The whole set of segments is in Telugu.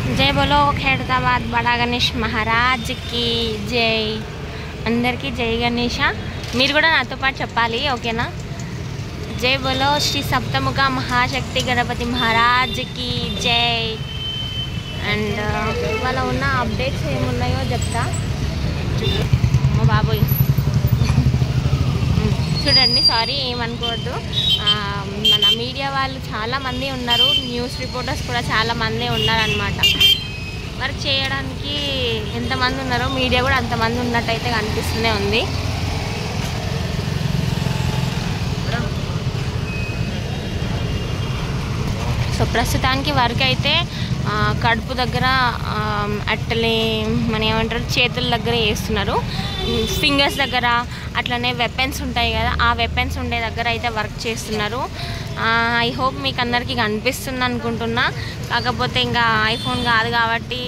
जय बोलो खैरताबाद बड़ा गणेश महाराज की जय अंदर की जय गणेश మీరు కూడా నాతో పాటు చెప్పాలి ఓకేనా जय बोलो श्री सप्तमुख महाशक्ति गणपति महाराज की जय అండ్ వాళ్ళ ఉన్న అప్డేట్స్ ఏమున్నాయో చెప్తా మా బాబోయ్ చూడండి సారీ ఏమనుకోవద్దు మన మీడియా వాళ్ళు చాలామంది ఉన్నారు న్యూస్ రిపోర్టర్స్ కూడా చాలామంది ఉన్నారనమాట వర్క్ చేయడానికి ఎంతమంది ఉన్నారో మీడియా కూడా అంతమంది ఉన్నట్టయితే కనిపిస్తూనే ఉంది సో ప్రస్తుతానికి వర్క్ అయితే కడుపు దగ్గర అట్లనే మన ఏమంటారు చేతుల దగ్గర వేస్తున్నారు ఫింగర్స్ దగ్గర అట్లనే వెపన్స్ ఉంటాయి కదా ఆ వెపన్స్ ఉండే దగ్గర అయితే వర్క్ చేస్తున్నారు ఐ హోప్ మీకు అందరికీ కనిపిస్తుంది అనుకుంటున్నా కాకపోతే ఇంకా ఐఫోన్ కాదు కాబట్టి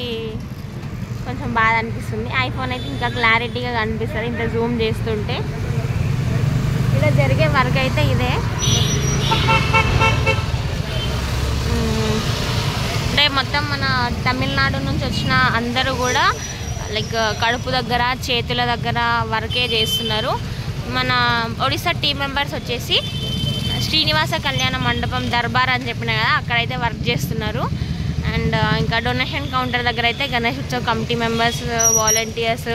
కొంచెం బాధ అనిపిస్తుంది ఐఫోన్ అయితే ఇంకా క్లారిటీగా కనిపిస్తుంది ఇంత జూమ్ చేస్తుంటే ఇలా జరిగే వర్క్ అయితే ఇదే అంటే మొత్తం మన తమిళనాడు నుంచి వచ్చిన అందరూ కూడా లైక్ కడుపు దగ్గర చేతుల దగ్గర వర్కే చేస్తున్నారు మన ఒడిశా టీం మెంబర్స్ వచ్చేసి శ్రీనివాస కళ్యాణ మండపం దర్బార్ అని చెప్పిన కదా అక్కడైతే వర్క్ చేస్తున్నారు అండ్ ఇంకా డొనేషన్ కౌంటర్ దగ్గర అయితే Ganesh Utsav committee members volunteers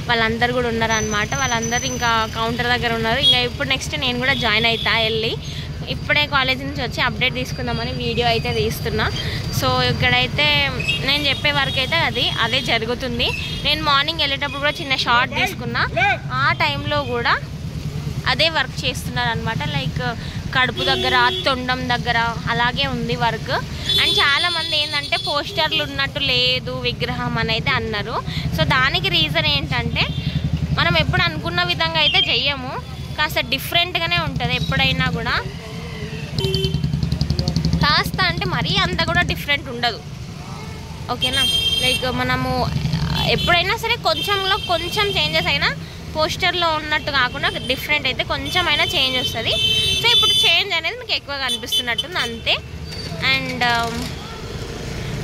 వాళ్ళందరూ కూడా ఉన్నారనమాట వాళ్ళందరూ ఇంకా కౌంటర్ దగ్గర ఉన్నారు ఇంకా ఇప్పుడు నెక్స్ట్ నేను కూడా జాయిన్ అవుతా వెళ్ళి ఇప్పుడే కాలేజ్ నుంచి వచ్చి అప్డేట్ తీసుకుందామని వీడియో అయితే తీస్తున్నా సో ఇక్కడైతే నేను చెప్పే వరకు అయితే అదే జరుగుతుంది నేను మార్నింగ్ వెళ్ళేటప్పుడు కూడా చిన్న షార్ట్ తీసుకున్నా ఆ టైంలో కూడా అదే వర్క్ చేస్తున్నారు అనమాట లైక్ కడుపు దగ్గర తొండం దగ్గర అలాగే ఉంది వర్క్ అండ్ చాలామంది ఏంటంటే పోస్టర్లు ఉన్నట్టు లేదు విగ్రహం అని అయితే అన్నారు సో దానికి రీజన్ ఏంటంటే మనం ఎప్పుడు అనుకున్న విధంగా అయితే చెయ్యము కాస్త డిఫరెంట్గానే ఉంటుంది ఎప్పుడైనా కూడా కాస్త అంటే మరీ అంత కూడా డిఫరెంట్ ఉండదు ఓకేనా లైక్ మనము ఎప్పుడైనా సరే కొంచెం చేంజెస్ అయినా పోస్టర్లో ఉన్నట్టు కాకుండా డిఫరెంట్ అయితే కొంచెమైనా చేంజ్ వస్తుంది సో ఇప్పుడు చేంజ్ అనేది మీకు ఎక్కువగా అనిపిస్తున్నట్టుంది అంతే అండ్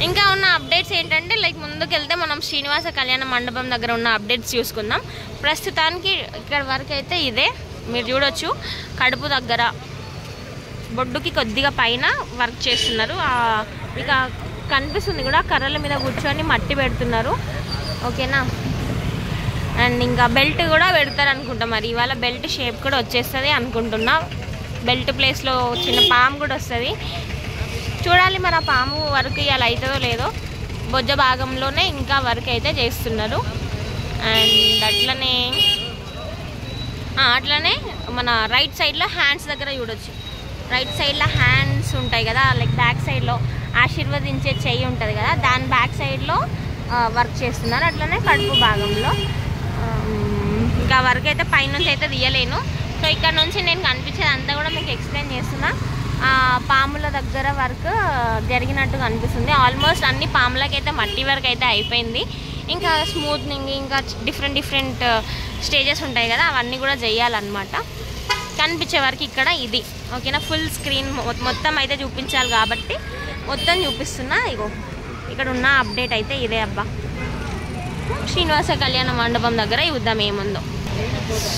ఇంకా ఉన్న అప్డేట్స్ ఏంటంటే లైక్ ముందుకెళ్తే మనం శ్రీనివాస కళ్యాణ మండపం దగ్గర ఉన్న అప్డేట్స్ చూసుకుందాం ప్రస్తుతానికి ఇక్కడ వరకు అయితే ఇదే మీరు చూడొచ్చు కడుపు దగ్గర బొడ్డుకి కొద్దిగా పైన వర్క్ చేస్తున్నారు ఇక కనిపిస్తుంది కూడా కర్రల మీద కూర్చొని మట్టి పెడుతున్నారు ఓకేనా అండ్ ఇంకా బెల్ట్ కూడా పెడతారు అనుకుంటా మరి ఇవాళ బెల్ట్ షేప్ కూడా వచ్చేస్తుంది అనుకుంటున్నా బెల్ట్ ప్లేస్లో చిన్న పాము కూడా వస్తుంది చూడాలి మరి ఆ పాము వర్క్ ఇవాళ అవుతుందో లేదో బొజ్జ భాగంలోనే ఇంకా వర్క్ అయితే చేస్తున్నారు అండ్ అట్లనే మన రైట్ సైడ్లో హ్యాండ్స్ దగ్గర చూడొచ్చు రైట్ సైడ్లో హ్యాండ్స్ ఉంటాయి కదా లైక్ బ్యాక్ సైడ్లో ఆశీర్వదించే చెయ్యి ఉంటుంది కదా దాని బ్యాక్ సైడ్లో వర్క్ చేస్తున్నారు అట్లనే కడుపు భాగంలో ఇంకా వర్క్ అయితే పైనుంచి అయితే తీయలేను సో ఇక్కడ నుంచి నేను కనిపించేది అంతా కూడా మీకు ఎక్స్ప్లెయిన్ చేస్తున్నా పాముల దగ్గర వర్క్ జరిగినట్టు కనిపిస్తుంది ఆల్మోస్ట్ అన్ని పాములకైతే మట్టి వర్క్ అయితే అయిపోయింది ఇంకా స్మూత్నింగ్ ఇంకా డిఫరెంట్ స్టేజెస్ ఉంటాయి కదా అవన్నీ కూడా చేయాలన్నమాట కనిపించే వరకు ఇక్కడ ఇది ఓకేనా ఫుల్ స్క్రీన్ మొత్తం అయితే చూపించాలి కాబట్టి మొత్తం చూపిస్తున్నా ఇగో ఇక్కడ ఉన్న అప్డేట్ అయితే ఇదే అబ్బా శ్రీనివాస కళ్యాణ మండపం దగ్గర చూద్దాం ఏముందో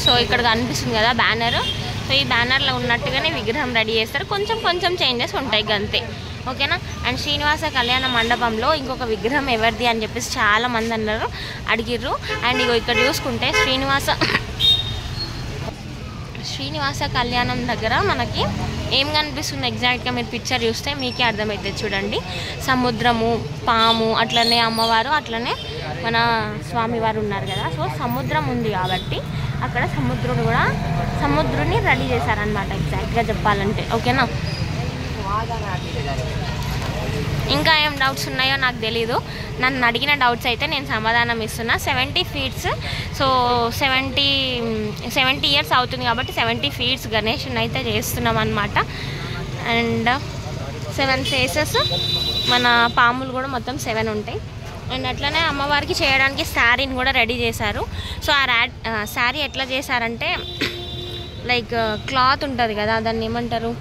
సో ఇక్కడ కనిపిస్తుంది కదా బ్యానర్ సో ఈ బ్యానర్లో ఉన్నట్టుగానే విగ్రహం రెడీ చేస్తారు కొంచెం చేంజెస్ ఉంటాయి అంతే ఓకేనా అండ్ శ్రీనివాస కళ్యాణ మండపంలో ఇంకొక విగ్రహం ఎవరిది అని చెప్పేసి చాలామంది అడిగిర్రు అండ్ ఇగో ఇక్కడ చూసుకుంటే శ్రీనివాస కళ్యాణం దగ్గర మనకి ఏం కనిపిస్తుంది ఎగ్జాక్ట్గా మీరు పిక్చర్ చూస్తే మీకే అర్థమవుతుంది చూడండి సముద్రము పాము అట్లనే అమ్మవారు అట్లనే మన స్వామివారు ఉన్నారు కదా సో సముద్రం ఉంది కాబట్టి అక్కడ సముద్రుని రెడీ చేశారనమాట ఎగ్జాక్ట్గా చెప్పాలంటే ఓకేనా ఇంకా ఏం డౌట్స్ ఉన్నాయో నాకు తెలీదు నన్ను అడిగిన డౌట్స్ అయితే నేను సమాధానం ఇస్తున్నా 70 ఫీట్స్ సో 70 ఇయర్స్ అవుతుంది కాబట్టి 70 ఫీట్స్ గణేష్ని అయితే చేస్తున్నాం అనమాట అండ్ 7 ఫేసెస్ మన పాములు కూడా మొత్తం 7 ఉంటాయి అండ్ అట్లనే అమ్మవారికి చేయడానికి శారీని కూడా రెడీ చేశారు సో ఆ శారీ ఎట్లా చేశారంటే లైక్ క్లాత్ ఉంటుంది కదా దాన్ని ఏమంటారు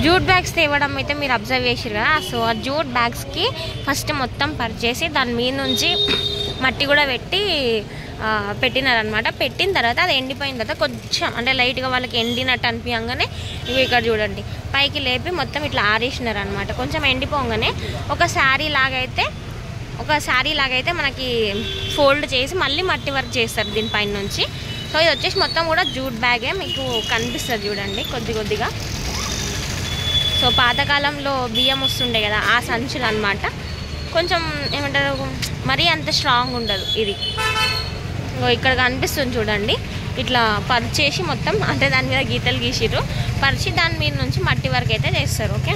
జూట్ బ్యాగ్స్ తేవడం అయితే మీరు అబ్జర్వ్ చేసారు కదా. సో ఆ జూట్ బ్యాగ్స్కి ఫస్ట్ మొత్తం పరిచేసి దాని మీద నుంచి మట్టి కూడా పెట్టి పెట్టినారనమాట. పెట్టిన తర్వాత అది ఎండిపోయిన తర్వాత కొంచెం అంటే లైట్గా వాళ్ళకి ఎండినట్టు అనిపించగానే ఇవి ఇక్కడ చూడండి పైకి లేపి మొత్తం ఇట్లా ఆరేసినారు అనమాట. కొంచెం ఎండిపోగానే ఒక శారీ లాగైతే మనకి ఫోల్డ్ చేసి మళ్ళీ మట్టి వర్క్ చేస్తారు దీనిపైన నుంచి. సో ఇది వచ్చేసి మొత్తం కూడా జూట్ బ్యాగే మీకు కనిపిస్తుంది చూడండి కొద్దిగా. సో పాతకాలంలో బియ్యం వస్తుండే కదా ఆ సంచులు అనమాట. కొంచెం ఏమంటారు మరీ అంత స్ట్రాంగ్ ఉండదు ఇది. ఇక్కడ కనిపిస్తుంది చూడండి ఇట్లా పరిచేసి మొత్తం అంటే దాని మీద గీతలు గీసిర్రు పరిచి దాని మీద నుంచి మట్టి వరకు అయితే చేస్తారు. ఓకే,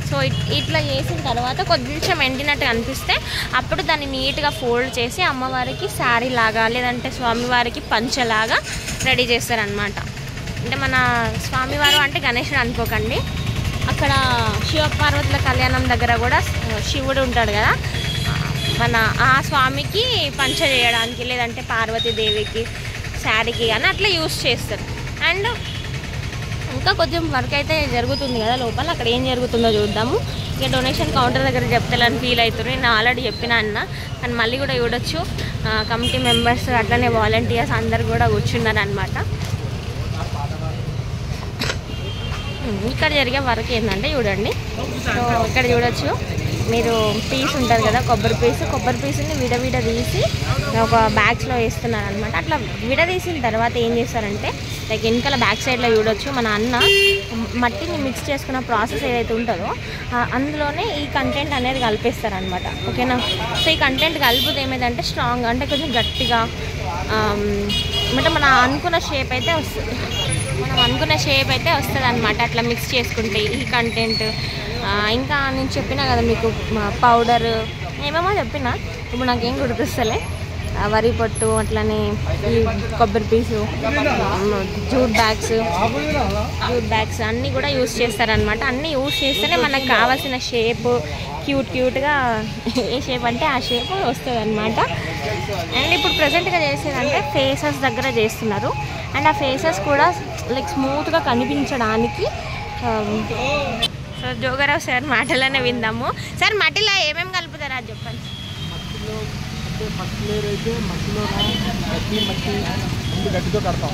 సో ఇట్లా చేసిన తర్వాత కొంచెం ఎండినట్టు అనిపిస్తే అప్పుడు దాన్ని నీట్గా ఫోల్డ్ చేసి అమ్మవారికి శారీ లాగా లేదంటే స్వామివారికి పంచలాగా రెడీ చేస్తారనమాట. అంటే మన స్వామివారు అంటే గణేశుడు అనుకోకండి, అక్కడ శివపార్వతుల కళ్యాణం దగ్గర కూడా శివుడు ఉంటాడు కదా, మన ఆ స్వామికి పంచ చేయడానికి లేదంటే పార్వతీదేవికి శారీకి కానీ అట్లా యూస్ చేస్తారు. అండ్ ఇంకా కొంచెం వర్క్ అయితే జరుగుతుంది కదా లోపల, అక్కడ ఏం జరుగుతుందో చూద్దాము. ఇక డొనేషన్ కౌంటర్ దగ్గర చెప్తాలని ఫీల్ అవుతుంది, నేను ఆల్రెడీ చెప్పిన అన్న కానీ మళ్ళీ కూడా చూడొచ్చు. కమిటీ మెంబర్స్ అట్లనే వాలంటీర్స్ అందరు కూడా కూర్చున్నారు అనమాట. ఇక్కడ జరిగే వర్క్ ఏంటంటే చూడండి, సో ఇక్కడ చూడొచ్చు మీరు పీస్ ఉంటుంది కదా కొబ్బరి పీస్ని విడవిడ తీసి ఒక బ్యాగ్స్లో వేస్తున్నారు అనమాట. అట్లా విడదీసిన తర్వాత ఏం చేస్తారంటే లైక్ వెనకాల బ్యాక్ సైడ్లో చూడొచ్చు మన అన్న మట్టిని మిక్స్ చేసుకున్న ప్రాసెస్ ఏదైతే ఉంటుందో అందులోనే ఈ కంటెంట్ అనేది కలిపేస్తారనమాట. ఓకేనా, సో ఈ కంటెంట్ కలిపితే ఏమైందంటే స్ట్రాంగ్ అంటే కొంచెం గట్టిగా అంటే మనం అనుకున్న షేప్ అయితే వస్తుంది అనమాట. అట్లా మిక్స్ చేసుకుంటే ఈ కంటెంట్ ఇంకా నేను చెప్పినా కదా మీకు పౌడర్ ఏమేమో చెప్పినా, ఇప్పుడు నాకేం గుర్తొస్తలే. వరి పొట్టు అట్లనే ఈ కొబ్బరి పీసు జూట్ బ్యాగ్స్ అన్నీ కూడా యూస్ చేస్తారనమాట. అన్నీ యూస్ చేస్తేనే మనకు కావాల్సిన షేప్ క్యూట్గా ఏ షేప్ అంటే ఆ షేప్ వస్తుంది అనమాట. అండ్ ఇప్పుడు ప్రజెంట్గా చేసేదంటే ఫేసెస్ దగ్గర చేస్తున్నారు. అండ్ ఆ ఫేసెస్ కూడా లైక్ స్మూత్గా కనిపించడానికి. సో జోగారావు సార్ మాటలోనే విందాము. సార్ మట్టిలో ఏమేమి కలుపుతారా అది చెప్పండి. ఫస్ట్ లేయర్ అయితే మట్టిలో మట్టి ముందు గడ్డితో కడతాం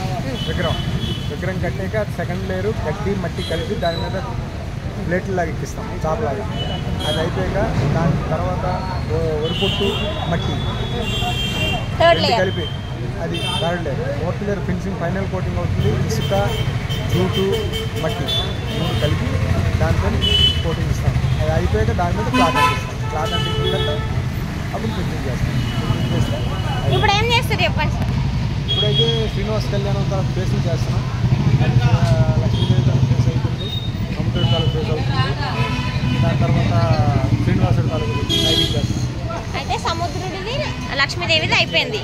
విగ్రహం కట్టాక సెకండ్ లేయరు గడ్డి మట్టి కలిపి దాని మీద ప్లేట్లు లాగా ఎక్కిస్తాం చాపలాగా. అది అయిపోయాక దాని తర్వాత వరిపొట్టు మట్టి కలిపి అది third layer. Fourth layer finishing final coating అవుతుంది. ఇసుక జూటు మట్టి మూడు కలిపి దాంతో కోటింగ్ ఇస్తాం. అది అయిపోయాక దాని మీద క్లాత్ అంటిస్తాం. అప్పుడు ఫినిషింగ్ చేస్తాం. ఇప్పుడు ఏం చేస్తారు చెప్పండి. ఇప్పుడైతే శ్రీనివాస కళ్యాణం తర్వాత ఫేసింగ్ చేస్తున్నాం. లక్ష్మీదేవి తాలూకు ఫేస్ అవుతుంది, సముద్రుడి తాలూకు ఫేస్ అవుతుంది. దాని తర్వాత శ్రీనివాసుడి తాలూకు నైవేద్యం చేస్తాం. అయితే సముద్రుడిది లక్ష్మీదేవిది అయిపోయింది.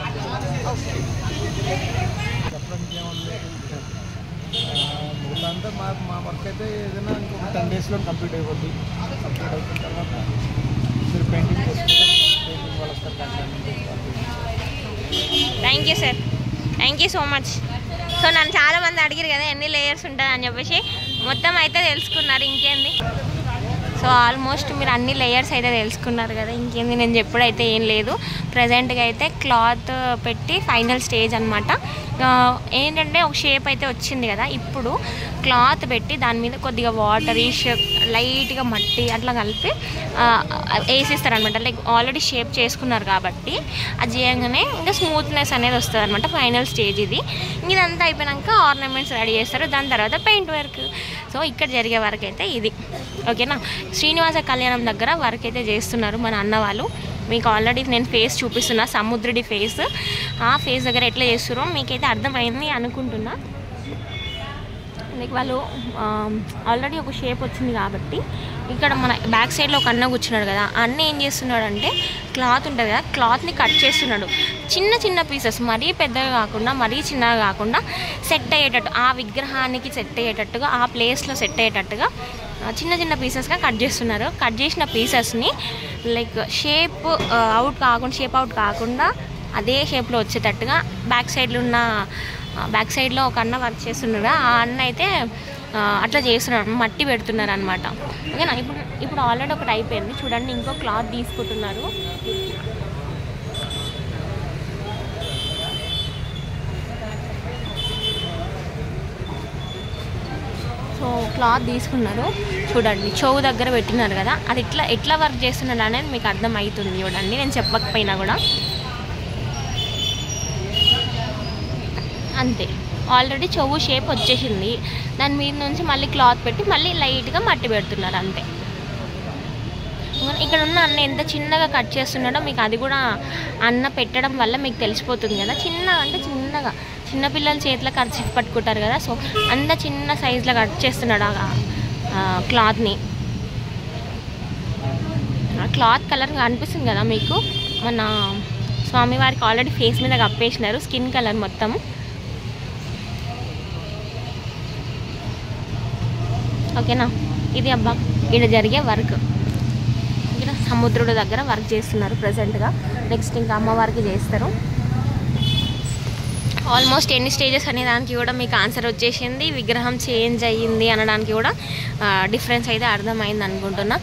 చెప్పడానికి ఏముంది, మిగతా అంతా మా వర్క్ అయితే ఏదైనా ఇంకొక 10 daysలో కంప్లీట్ అయిపోద్ది. కంప్లీట్ అయిపోయిన తర్వాత మీరు పెయింటింగ్ చేసుకుంటారు, పెయింటింగ్ వాళ్ళు వస్తారు. Thank you sir, thank you so much. So నన్ను చాలామంది అడిగారు కదా ఎన్ని లేయర్స్ ఉంటుంది అని చెప్పేసి, మొత్తం అయితే తెలుసుకున్నారు. ఇంకేంది, సో ఆల్మోస్ట్ మీరు అన్ని లేయర్స్ అయితే తెలుసుకున్నారు కదా. ఇంకేంది నేను చెప్పుడైతే ఏం లేదు. ప్రజెంట్గా అయితే క్లాత్ పెట్టి ఫైనల్ స్టేజ్ అనమాట. ఏంటంటే ఒక షేప్ అయితే వచ్చింది కదా, ఇప్పుడు క్లాత్ పెట్టి దాని మీద కొద్దిగా వాటర్ లైట్గా మట్టి అట్లా కలిపి వేసిస్తారనమాట. లైక్ ఆల్రెడీ షేప్ చేసుకున్నారు కాబట్టి అది చేయగానే ఇంకా స్మూత్నెస్ అనేది వస్తుంది అనమాట. ఫైనల్ స్టేజ్ ఇది. ఇదంతా అయిపోయాక ఆర్నమెంట్స్ రెడీ చేస్తారు, దాని తర్వాత పెయింట్ వర్క్. సో ఇక్కడ జరిగే వర్క్ అయితే ఇది. ఓకేనా, శ్రీనివాస కళ్యాణం దగ్గర వర్క్ అయితే చేస్తున్నారు మన అన్న వాళ్ళు. మీకు ఆల్రెడీ నేను ఫేస్ చూపిస్తున్నా, సముద్రుడి ఫేస్. ఆ ఫేస్ దగ్గర ఎట్లా చేస్తున్నారో మీకైతే అర్థమైంది అనుకుంటున్నా. లైక్ వాళ్ళు ఆల్రెడీ ఒక షేప్ వచ్చింది కాబట్టి ఇక్కడ మన బ్యాక్ సైడ్లో ఒక అన్న కూర్చున్నాడు కదా, అన్న ఏం చేస్తున్నాడు అంటే క్లాత్ ఉంటుంది కదా, క్లాత్ని కట్ చేస్తున్నాడు. చిన్న చిన్న పీసెస్, మరీ పెద్దగా కాకుండా మరీ చిన్నగా కాకుండా సెట్ అయ్యేటట్టు, ఆ విగ్రహానికి సెట్ అయ్యేటట్టుగా, ఆ ప్లేస్లో సెట్ అయ్యేటట్టుగా చిన్న చిన్న పీసెస్గా కట్ చేస్తున్నారు. కట్ చేసిన పీసెస్ని లైక్ షేప్ అవుట్ కాకుండా అదే షేప్లో వచ్చేటట్టుగా బ్యాక్ సైడ్లో ఒక అన్న వర్క్ చేస్తున్నాడు. ఆ అన్న అయితే అట్లా చేస్తున్నారు, మట్టి పెడుతున్నారు అనమాట. ఓకేనా. ఇప్పుడు ఆల్రెడీ ఒకటి అయిపోయింది చూడండి, ఇంకో క్లాత్ తీసుకుంటున్నారు. సో క్లాత్ తీసుకున్నారు చూడండి, చెవు దగ్గర పెట్టినారు కదా, అది ఎట్లా వర్క్ చేస్తున్నారు అనేది మీకు అర్థమవుతుంది చూడండి, నేను చెప్పకపోయినా కూడా. అంతే, ఆల్రెడీ చెవు షేప్ వచ్చేసింది, దాని మీద నుంచి మళ్ళీ క్లాత్ పెట్టి మళ్ళీ లైట్గా మట్టి పెడుతున్నారు అంతే. ఇక్కడ ఉన్న అన్న ఎంత చిన్నగా కట్ చేస్తున్నాడో మీకు అది కూడా అన్న పెట్టడం వల్ల మీకు తెలిసిపోతుంది కదా. చిన్నగా చిన్నపిల్లల చేతిలో ఖర్చు పట్టుకుంటారు కదా, సో అంత చిన్న సైజులో కట్ చేస్తున్నాడు ఆ క్లాత్ని. ఆ క్లాత్ కలర్ అనిపిస్తుంది కదా మీకు, మన స్వామివారికి ఆల్రెడీ ఫేస్ మీద కప్పేసినారు స్కిన్ కలర్ మొత్తం. ఓకేనా. ఇది అబ్బా ఇక్కడ జరిగే వర్క్, ఇక్కడ సముద్రుడు దగ్గర వర్క్ చేస్తున్నారు ప్రజెంట్గా. నెక్స్ట్ ఇంకా అమ్మవారికి చేస్తారు. ఆల్మోస్ట్ ఎన్ని స్టేజెస్ అనే దానికి కూడా మీకు ఆన్సర్ వచ్చేసింది. విగ్రహం చేంజ్ అయ్యింది అనడానికి కూడా డిఫరెన్స్ అయితే అర్థమైంది అనుకుంటున్నా.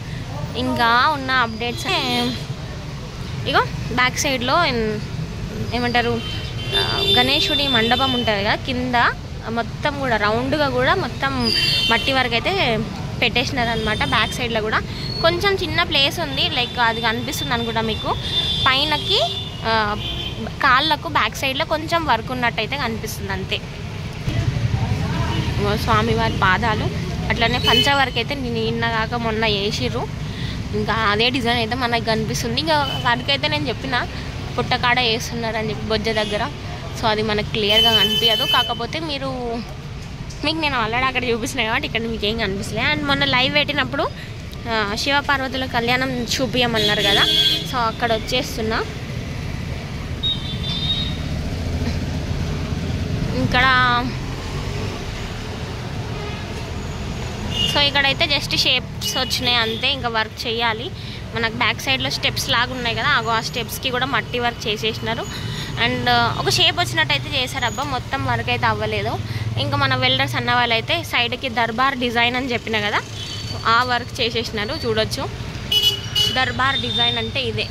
ఇంకా ఉన్న అప్డేట్స్ ఇగో బ్యాక్ సైడ్లో ఏమంటారు, గణేశుడి మండపం ఉంటుంది కదా, కింద మొత్తం కూడా రౌండ్గా కూడా మొత్తం మట్టి వరకు అయితే పెట్టేసినారు అనమాట. బ్యాక్ సైడ్లో కూడా కొంచెం చిన్న ప్లేస్ ఉంది, లైక్ అది కనిపిస్తుంది అనుకుంటా మీకు. పైనకి కాళ్ళకు బ్యాక్ సైడ్లో కొంచెం వర్క్ ఉన్నట్టయితే కనిపిస్తుంది అంతే. స్వామివారి పాదాలు అట్లనే పంచ వరకు అయితే నిన్నగాక మొన్న వేసిర్రు, ఇంకా అదే డిజైన్ అయితే మనకు కనిపిస్తుంది. ఇంకా వర్క్ అయితే నేను చెప్పిన పుట్టకాడ వేస్తున్నారని చెప్పి బొజ్జ దగ్గర, సో అది మనకు క్లియర్గా కనిపించదు. కాకపోతే మీకు నేను ఆల్రెడీ అక్కడ చూపిస్తున్నాను కాబట్టి ఇక్కడ మీకు ఏం కనిపిస్తలే. అండ్ మొన్న లైవ్ పెట్టినప్పుడు శివపార్వతుల కళ్యాణం చూపించమన్నారు కదా, సో అక్కడ వచ్చేస్తున్నా. ఇక్కడ సో ఇక్కడైతే జస్ట్ షేప్స్ వచ్చినాయి అంతే, ఇంకా వర్క్ చేయాలి. మనకు బ్యాక్ సైడ్లో స్టెప్స్ లాగా ఉన్నాయి కదా, ఆ స్టెప్స్కి కూడా మట్టి వర్క్ చేసేసినారు. అండ్ ఒక షేప్ వచ్చినట్టయితే చేశారు అబ్బా, మొత్తం వర్క్ అయితే అవ్వలేదు. ఇంకా మన వెల్డర్స్ అన్న వాళ్ళు అయితే సైడ్కి దర్బార్ డిజైన్ అని చెప్పిన కదా, ఆ వర్క్ చేసేసినారు. చూడొచ్చు దర్బార్ డిజైన్ అంటే ఇదే.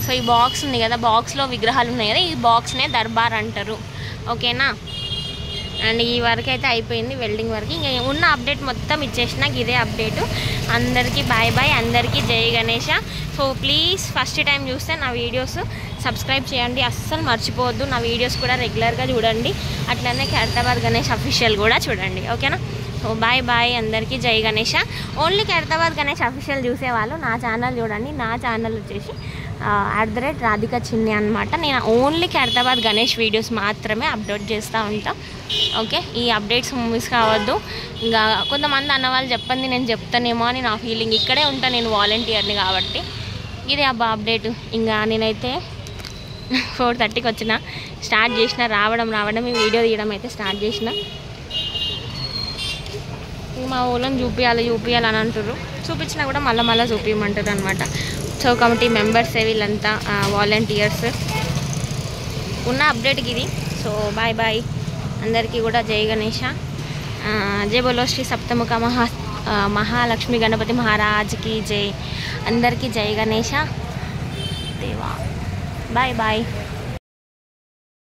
సో ఈ బాక్స్ ఉంది కదా, బాక్స్లో విగ్రహాలు ఉన్నాయి కదా, ఈ బాక్స్నే దర్బార్ అంటారు. ఓకేనా. అండ్ ఈ వర్క్ అయితే అయిపోయింది, వెల్డింగ్ వర్క్. ఇంకా ఉన్న అప్డేట్ మొత్తం ఇచ్చేసిన, ఇదే అప్డేటు. అందరికీ బాయ్ బాయ్, అందరికీ జై Ganesha. So please first time చూస్తే నా వీడియోస్ సబ్స్క్రైబ్ చేయండి, అస్సలు మర్చిపోవద్దు. నా వీడియోస్ కూడా రెగ్యులర్గా చూడండి, అట్లనే ఖైరతాబాద్ గణేష్ అఫీషియల్ కూడా చూడండి. ఓకేనా. సో బాయ్ బాయ్, అందరికీ జై గణేష. ఓన్లీ ఖైరతాబాద్ గణేష్ అఫీషియల్ చూసేవాళ్ళు నా ఛానల్ చూడండి. నా ఛానల్ వచ్చేసి @రాధికా చిన్ని అనమాట. నేను ఓన్లీ ఖైరతాబాద్ గణేష్ వీడియోస్ మాత్రమే అప్లోడ్ చేస్తూ ఉంటా. ఓకే, ఈ అప్డేట్స్ మిస్ కావద్దు. ఇంకా కొంతమంది అన్నవాళ్ళు చెప్పండి, నేను చెప్తానేమో అని నా ఫీలింగ్. ఇక్కడే ఉంటాను నేను, వాలంటీర్ని కాబట్టి. ఇదే అబ్బా అప్డేట్. ఇంకా నేనైతే 4:30కి వచ్చిన, స్టార్ట్ చేసిన రావడం ఈ వీడియో తీయడం అయితే స్టార్ట్ చేసిన. మా ఊళ్ళని చూపించాలి అని అంటారు, చూపించినా కూడా మళ్ళీ చూపించమంటారు అనమాట. సో కమిటీ మెంబర్స్ వీళ్ళంతా వాలంటీర్స్. ఉన్న అప్డేట్కి ఇది. సో బాయ్ బాయ్, అందరికీ కూడా జై గణేష. జై బోలో శ్రీ సప్తముఖ మహాలక్ష్మి గణపతి మహారాజ్కి జై. అందరికీ జై గణేష దేవా. Bye bye.